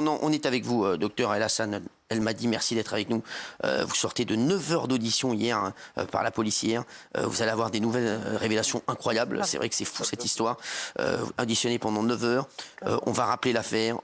on est avec vous, docteur El Hassan El Madi, merci d'être avec nous. Vous sortez de 9 heures d'audition hier par la police hier. Vous allez avoir des nouvelles révélations incroyables. C'est vrai que c'est fou cette histoire. Auditionné pendant 9 heures. On va rappeler l'affaire.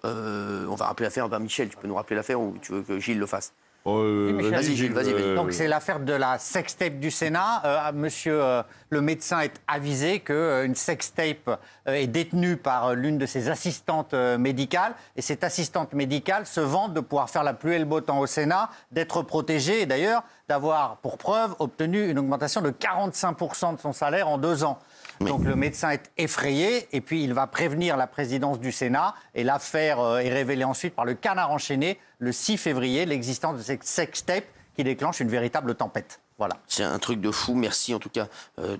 Michel, tu peux nous rappeler l'affaire ou tu veux que Gilles le fasse? Vas-y, Gilles, vas-y. Donc c'est l'affaire de la sextape du Sénat. Monsieur le médecin est avisé qu'une sextape est détenue par l'une de ses assistantes médicales. Et cette assistante médicale se vante de pouvoir faire la pluie et le beau temps au Sénat, d'être protégée et d'ailleurs d'avoir pour preuve obtenu une augmentation de 45% de son salaire en 2 ans. Oui. Donc le médecin est effrayé et puis il va prévenir la présidence du Sénat et l'affaire est révélée ensuite par le Canard enchaîné le 6 février, l'existence de cette sextape qui déclenche une véritable tempête. Voilà. C'est un truc de fou. Merci en tout cas,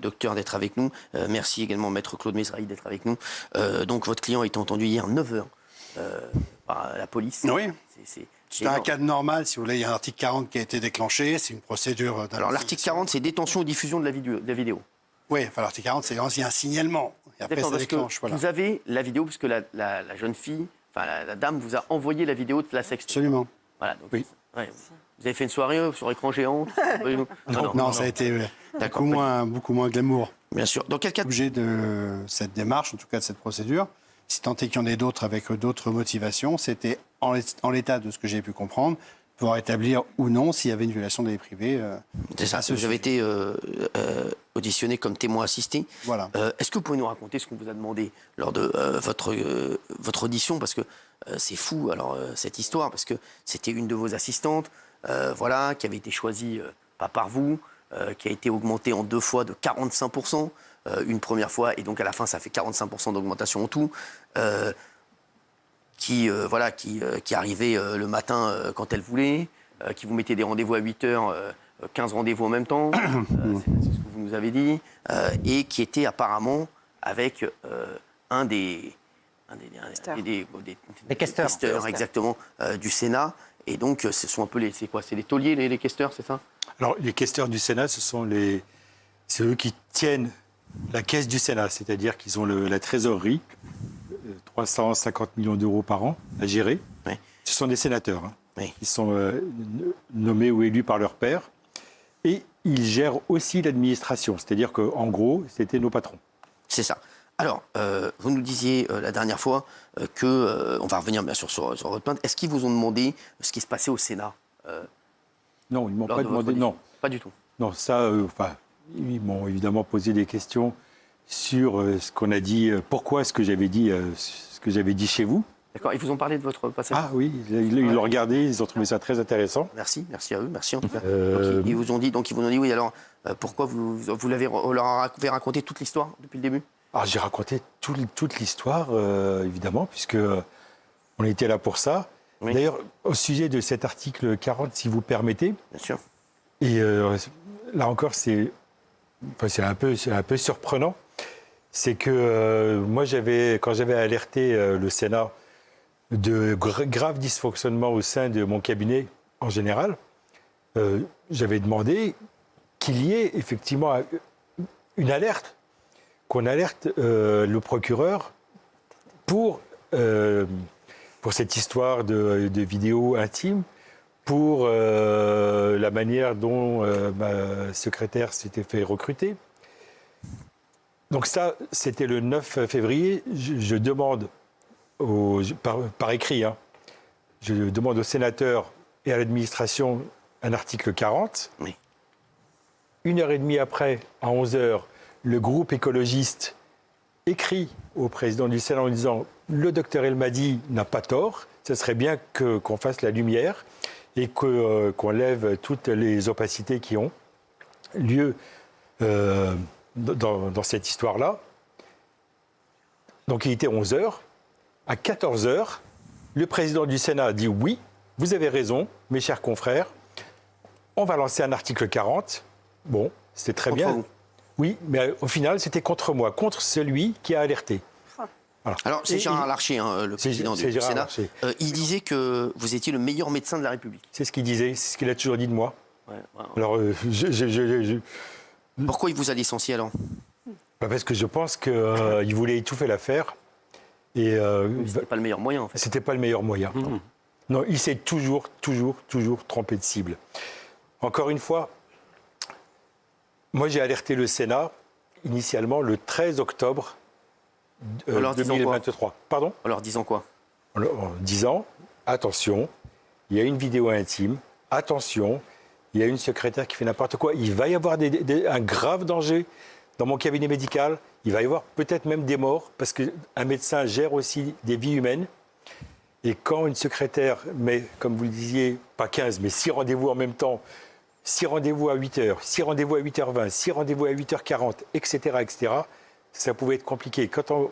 docteur, d'être avec nous. Merci également, maître Claude Mesrahi, d'être avec nous. Donc votre client a été entendu hier 9h par la police. Oui. C'est un cas normal, si vous voulez. Il y a un article 40 qui a été déclenché. C'est une procédure. Alors l'article 40, c'est détention ou diffusion de la vidéo. Oui, enfin, l'article 40, c'est il y a un signalement. Et après, ça déclenche. Voilà. Vous avez la vidéo, puisque la jeune fille, enfin la dame, vous a envoyé la vidéo de la sextape. Absolument. Voilà. Donc, oui. Ouais, vous avez fait une soirée sur écran géant? Non, ça a été beaucoup moins glamour. Bien sûr. Dans quel cas l'objet de cette démarche, en tout cas de cette procédure, si tant est qu'il y en ait d'autres avec d'autres motivations, c'était en l'état de ce que j'ai pu comprendre, pouvoir établir ou non s'il y avait une violation des vies privées. C'est ça. Vous avez été auditionné comme témoin assisté. Voilà. Est-ce que vous pouvez nous raconter ce qu'on vous a demandé lors de votre audition? Parce que c'est fou, alors, cette histoire, parce que c'était une de vos assistantes, voilà, qui avait été choisie pas par vous, qui a été augmentée en 2 fois de 45%, une première fois, et donc à la fin, ça fait 45% d'augmentation en tout. Qui arrivait le matin quand elle voulait, qui vous mettait des rendez-vous à 8h, 15 rendez-vous en même temps, c'est ce que vous nous avez dit, et qui était apparemment avec un des questeurs, exactement, du Sénat. Et donc, ce sont un peu c'est les tauliers, les questeurs, c'est ça? Alors, les questeurs du Sénat, c'est eux qui tiennent la caisse du Sénat, c'est-à-dire qu'ils ont la trésorerie, 350 millions d'euros par an à gérer. Oui. Ce sont des sénateurs. Hein. Oui. Ils sont nommés ou élus par leur père. Et ils gèrent aussi l'administration. C'est-à-dire qu'en gros, c'était nos patrons. C'est ça. Alors, vous nous disiez la dernière fois on va revenir bien sûr sur votre plainte. Est-ce qu'ils vous ont demandé ce qui se passait au Sénat Non, ils ne m'ont pas demandé. Non. Pas du tout. Non, ça, ils m'ont évidemment posé des questions sur ce qu'on a dit, pourquoi ce que j'avais dit chez vous. D'accord, ils vous ont parlé de votre passage? Ah oui, ils l'ont regardé, ils ont trouvé ça très intéressant. Merci à eux, merci en tout cas. Ils vous ont dit oui, alors pourquoi vous leur avez raconté toute l'histoire depuis le début? Alors j'ai raconté toute l'histoire, évidemment, puisque on était là pour ça. Oui. D'ailleurs, au sujet de cet article 40, si vous permettez. Bien sûr. Et là encore, c'est un peu surprenant. C'est que moi, quand j'avais alerté le Sénat de graves dysfonctionnements au sein de mon cabinet en général, j'avais demandé qu'il y ait effectivement une alerte, qu'on alerte le procureur pour cette histoire de vidéos intimes, pour la manière dont ma secrétaire s'était fait recruter. Donc ça, c'était le 9 février. Je demande, par écrit, hein, je demande aux sénateurs et à l'administration un article 40. Oui. 1h30 après, à 11h, le groupe écologiste écrit au président du Sénat en disant « Le docteur El Madi n'a pas tort, ce serait bien qu'on fasse la lumière et qu'on lève toutes les opacités qui ont lieu dans cette histoire-là. » Donc il était 11h. À 14h, le président du Sénat a dit « Oui, vous avez raison, mes chers confrères, on va lancer un article 40. » Bon, c'était très bien. Vous. Oui, mais au final, c'était contre moi, contre celui qui a alerté. Voilà. Alors, c'est Gérard Larcher, hein, le président du Sénat. Il disait que vous étiez le meilleur médecin de la République. C'est ce qu'il disait, c'est ce qu'il a toujours dit de moi. Ouais, ouais. Alors, pourquoi il vous a licencié alors? Parce que je pense qu'il voulait étouffer l'affaire Et C'était pas le meilleur moyen, en fait. c'était pas le meilleur moyen. Non, il s'est toujours trompé de cible. Encore une fois, moi j'ai alerté le Sénat initialement le 13 octobre Alors, disons 2023. Pardon? Alors, disons quoi? En disant, attention, il y a une vidéo intime, attention, il y a une secrétaire qui fait n'importe quoi, il va y avoir un grave danger dans mon cabinet médical, il va y avoir peut-être même des morts, parce qu'un médecin gère aussi des vies humaines. Et quand une secrétaire met, comme vous le disiez, pas 15, mais 6 rendez-vous en même temps, 6 rendez-vous à 8h, 6 rendez-vous à 8h20, 6 rendez-vous à 8h40, etc., ça pouvait être compliqué. Quand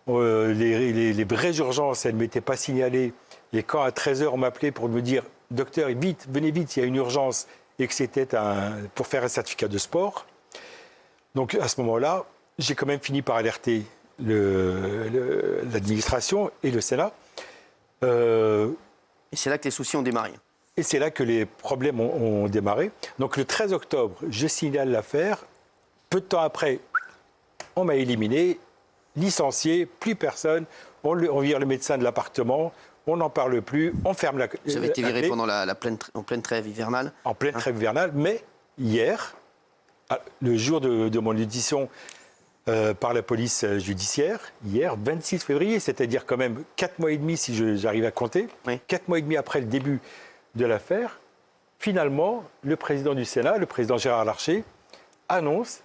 les vraies urgences, elles ne m'étaient pas signalées, et quand à 13h, on m'appelait pour me dire « Docteur, vite, venez vite, il y a une urgence », et que c'était pour faire un certificat de sport. Donc à ce moment-là, j'ai quand même fini par alerter l'administration et le Sénat. Et c'est là que les soucis ont démarré. Et c'est là que les problèmes ont démarré. Donc le 13 octobre, je signale l'affaire. Peu de temps après, on m'a éliminé, licencié, plus personne. On vire le médecin de l'appartement, on n'en parle plus, on ferme la. Vous avez été viré clé. pendant en pleine trêve hivernale. En pleine trêve hivernale. Mais hier, le jour de mon audition par la police judiciaire, hier, 26 février, c'est-à-dire quand même 4 mois et demi, si j'arrive à compter, Oui. 4 mois et demi après le début de l'affaire, finalement, le président du Sénat, le président Gérard Larcher, annonce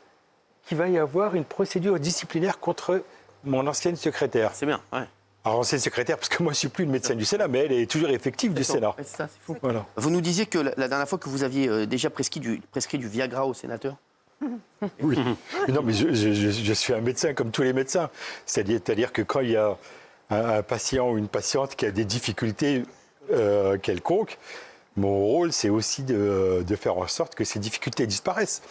qu'il va y avoir une procédure disciplinaire contre mon ancienne secrétaire. C'est bien, ouais. Alors, ancienne secrétaire, parce que moi, je ne suis plus une médecin du Sénat, mais elle est toujours effective du Sénat. Ouais, c'est ça, c'est fou. Voilà. Vous nous disiez que la dernière fois que vous aviez déjà prescrit du Viagra au sénateur. Oui. Non, mais je suis un médecin comme tous les médecins. C'est-à-dire que quand il y a un patient ou une patiente qui a des difficultés quelconques, mon rôle, c'est aussi de faire en sorte que ces difficultés disparaissent.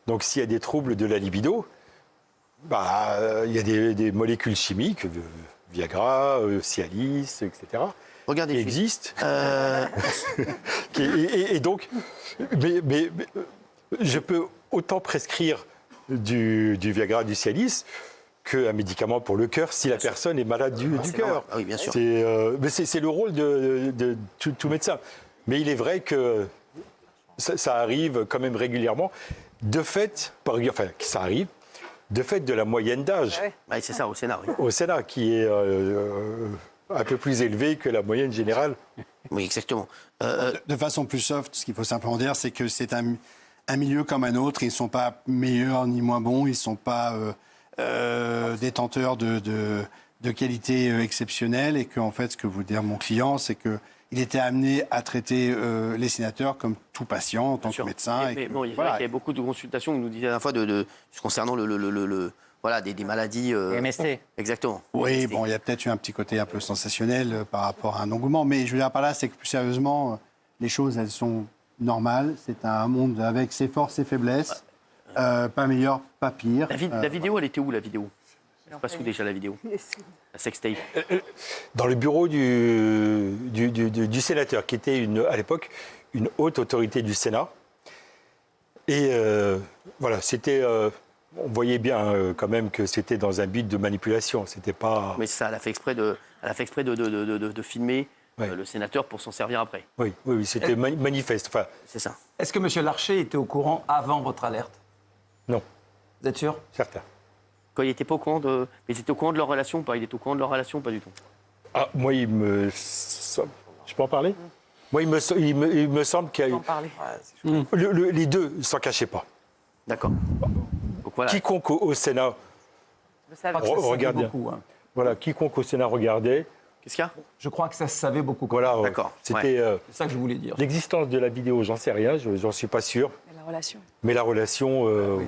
Donc, s'il y a des troubles de la libido, il y a des molécules chimiques, Viagra, Cialis, etc., Regardez, qui existent. Et donc, mais je peux autant prescrire du Viagra, du Cialis, qu'un médicament pour le cœur si la personne est malade du cœur. Ah oui, bien sûr. Mais c'est le rôle de tout médecin. Mais il est vrai que ça arrive quand même régulièrement. De fait, ça arrive, de fait de la moyenne d'âge Ouais, c'est ça, au Sénat, oui. au Sénat, qui est un peu plus élevée que la moyenne générale. Oui, exactement. De façon plus soft, ce qu'il faut simplement dire, c'est que c'est un milieu comme un autre. Ils ne sont pas meilleurs ni moins bons. Ils ne sont pas détenteurs de qualité exceptionnelle. Et qu'en fait, ce que vous dire mon client, c'est qu'il était amené à traiter les sénateurs comme tout patient en tant que médecin. Mais bon, il y a beaucoup de consultations, vous nous disiez la dernière fois, concernant des maladies. MST. Exactement. Oui, MST. bon, il y a peut-être eu un petit côté un peu sensationnel par rapport à un engouement. Mais je veux dire par là, c'est que plus sérieusement, les choses, elles sont normales. C'est un monde avec ses forces et faiblesses. Pas meilleur, pas pire. La vidéo, elle était où, la vidéo? Elle se passe où déjà, la vidéo? La sextape. Dans le bureau du sénateur, qui était à l'époque une haute autorité du Sénat. Et voilà, c'était. On voyait bien quand même que c'était dans un but de manipulation. C'était pas. Mais ça, elle a fait exprès de filmer le sénateur pour s'en servir après. Oui, c'était manifeste. Enfin, C'est ça. Est-ce que M. Larcher était au courant avant votre alerte? non, Vous êtes sûr? certain. Quand il était pas au courant de. Mais ils étaient au courant de leur relation ou pas? Il était au courant de leur relation ou pas du tout? Ah, moi, je peux en parler? Moi, il me semble qu'il y a eu. Les deux ne s'en cachaient pas. D'accord. Donc voilà. Quiconque au Sénat. Je crois que ça se savait Regarde bien. beaucoup, hein. Voilà, quiconque au Sénat regardait. Qu'est-ce qu'il y a? Je crois que ça se savait beaucoup. Voilà, D'accord, c'était C'est ça que je voulais dire. l'existence de la vidéo, j'en sais rien, j'en suis pas sûr. La relation. Mais la relation.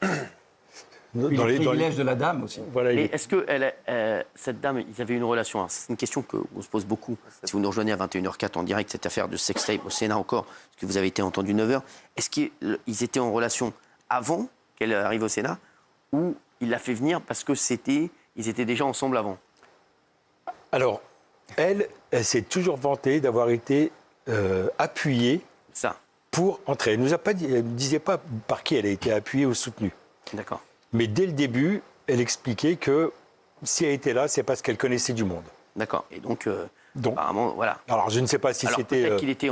Puis le privilège de la dame aussi. Voilà, Et est-ce que cette dame, ils avaient une relation? Alors, c'est une question qu'on se pose beaucoup. Si vous nous rejoignez à 21h04 en direct, cette affaire de sextape au Sénat encore, parce que vous avez été entendu 9h, est-ce qu'ils étaient en relation avant qu'elle arrive au Sénat ou il l'a fait venir parce que ils étaient déjà ensemble avant? Alors, elle s'est toujours vantée d'avoir été appuyée Ça, pour entrer. Elle ne disait pas par qui elle a été appuyée ou soutenue. d'accord. Mais dès le début, elle expliquait que si elle était là, c'est parce qu'elle connaissait du monde. D'accord. Et donc, Donc. apparemment, voilà. Alors, je ne sais pas si Alors c'était... peut-être qu'il était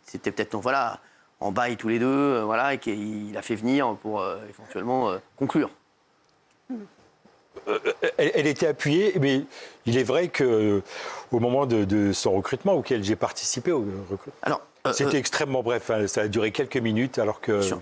c'était peut-être en bail tous les deux, voilà, et qu'il a fait venir pour éventuellement conclure. Elle était appuyée, mais il est vrai qu'au moment de son recrutement, auquel j'ai participé au recrutement, Alors, c'était extrêmement bref, hein, ça a duré quelques minutes, alors que Bien sûr.